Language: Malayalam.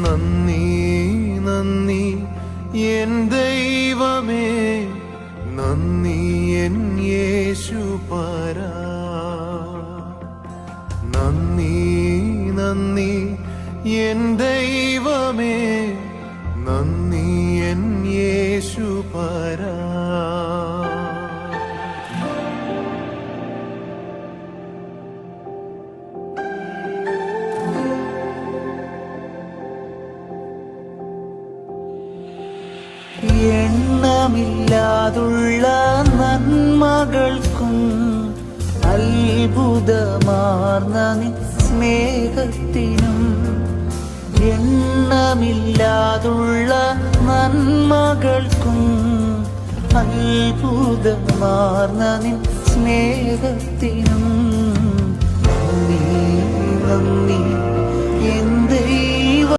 നന്ദി നന്ദി എൻ ദൈവമേ, നന്ദി എൻ യേശുപരാ. നന്ദി നന്ദി എൻ ദൈവമേ, നന്ദി എൻ യേശുപരാ. എണ്ണമില്ലാതുള്ള നന്മകൾക്കും അത്ഭുതമാർന്ന നിൻ സ്നേഹത്തിനും, എണ്ണമില്ലാതുള്ള നന്മകൾക്കും അത്ഭുതമാർന്ന നിൻ സ്നേഹത്തിനും നന്ദി നന്ദി